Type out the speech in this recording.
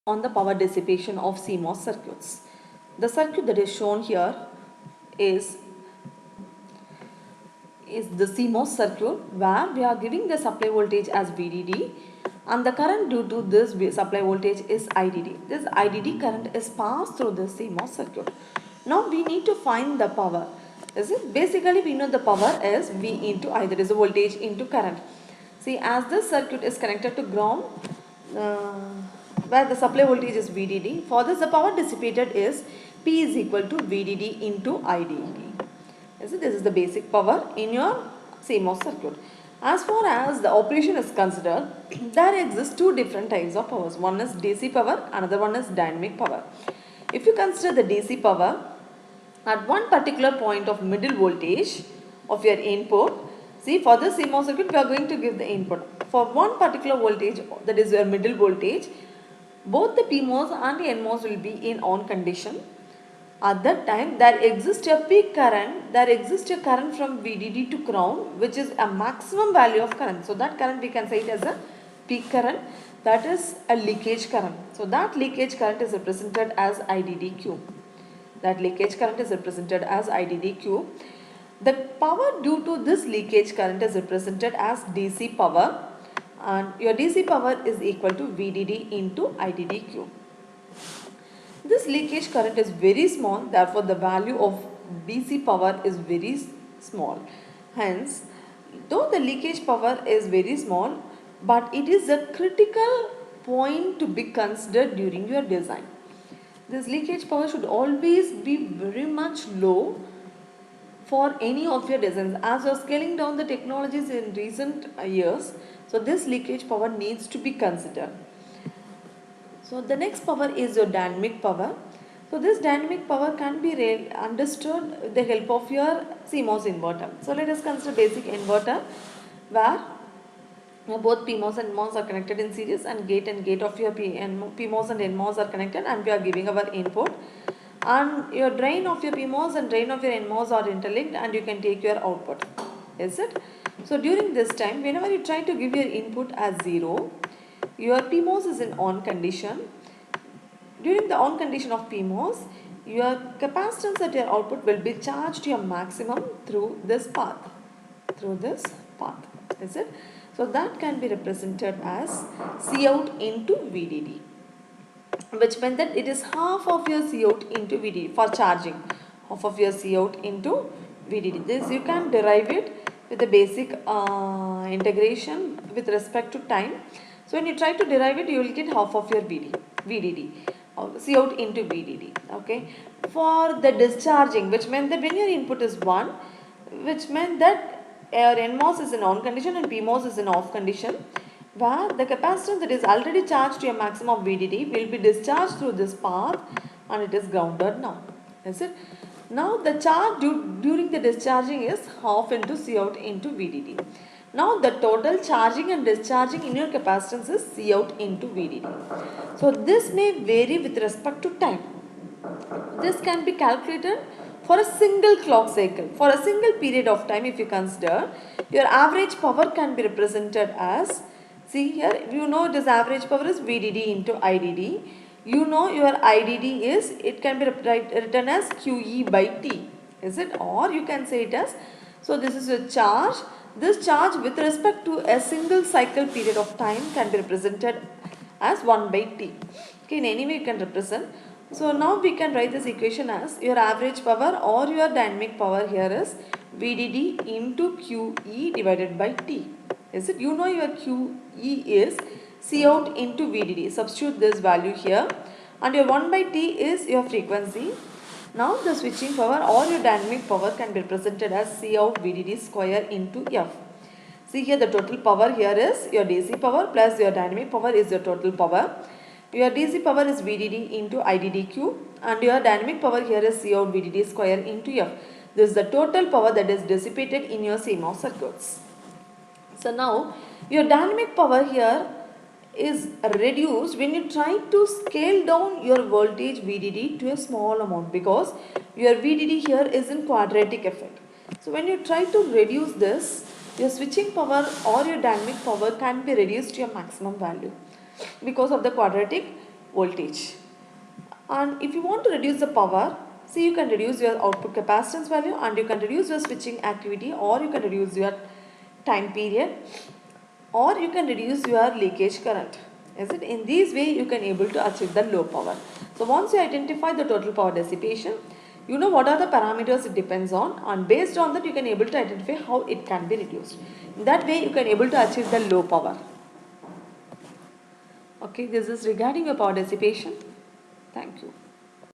on the power dissipation of CMOS circuits. The circuit that is shown here is the CMOS circuit where we are giving the supply voltage as VDD and the current due to this supply voltage is IDD. This IDD current is passed through the CMOS circuit. Now we need to find the power. Is it? Basically we know the power is V into I, that is the voltage into current. See, as this circuit is connected to ground where the supply voltage is VDD, for this the power dissipated is P is equal to VDD into IDD. This is the basic power in your CMOS circuit. As far as the operation is considered, there exist two different types of powers. One is DC power, another one is dynamic power. If you consider the DC power, at one particular point of middle voltage of your input, see, for this CMOS circuit we are going to give the input. For one particular voltage, that is your middle voltage, both the PMOS and the NMOS will be in on condition. At that time there exists a peak current, there exists a current from VDD to ground which is a maximum value of current. So that current we can say it as a peak current, that is a leakage current. So that leakage current is represented as IDDQ. That leakage current is represented as IDDQ. The power due to this leakage current is represented as DC power, and your DC power is equal to VDD into IDDQ. This leakage current is very small, therefore the value of DC power is very small. Hence, though the leakage power is very small, but it is a critical point to be considered during your design. This leakage power should always be very much low for any of your designs. As you are scaling down the technologies in recent years, so this leakage power needs to be considered. So the next power is your dynamic power. So this dynamic power can be understood with the help of your CMOS inverter. So let us consider basic inverter where both PMOS and NMOS are connected in series and gate of your PMOS and NMOS are connected and we are giving our input, and your drain of your PMOS and drain of your NMOS are interlinked and you can take your output. Is it? So during this time, whenever you try to give your input as 0, your PMOS is in on condition. During the on condition of PMOS, your capacitance at your output will be charged to your maximum through this path. Is it? So that can be represented as Cout into VDD, which means that it is half of your Cout into VDD for charging. Half of your Cout into VDD. This you can derive it with the basic integration with respect to time. So when you try to derive it, you will get half of your VDD, Cout into VDD. Okay. For the discharging, which meant that when your input is 1, which meant that your NMOS is in on condition and PMOS is in off condition, where the capacitance that is already charged to a maximum VDD will be discharged through this path and it is grounded now. Is it? Now the charge during the discharging is half into Cout into VDD. Now the total charging and discharging in your capacitance is Cout into VDD. So this may vary with respect to time. This can be calculated for a single clock cycle. For a single period of time, if you consider, your average power can be represented as, see here, you know this average power is VDD into IDD. You know your IDD is, it can be written as QE by T. Is it? Or you can say it as, so this is a charge. This charge with respect to a single cycle period of time can be represented as 1 by T. Okay, in any way you can represent. So now we can write this equation as your average power or your dynamic power here is VDD into QE divided by T. Is it? You know your QE is Cout into VDD. Substitute this value here and your 1 by T is your frequency. Now the switching power or your dynamic power can be represented as Cout VDD square into F. See here the total power here is your DC power plus your dynamic power is your total power. Your DC power is VDD into IDDQ and your dynamic power here is Cout VDD square into F. This is the total power that is dissipated in your CMOS circuits. So now your dynamic power here is reduced when you try to scale down your voltage VDD to a small amount because your VDD here is in quadratic effect. So when you try to reduce this, your switching power or your dynamic power can be reduced to your maximum value because of the quadratic voltage. And if you want to reduce the power, see, you can reduce your output capacitance value, and you can reduce your switching activity, or you can reduce your time period, or you can reduce your leakage current. Is it? In these way you can able to achieve the low power. So once you identify the total power dissipation, you know what are the parameters it depends on, and based on that you can able to identify how it can be reduced. In that way you can able to achieve the low power. Okay, this is regarding your power dissipation. Thank you.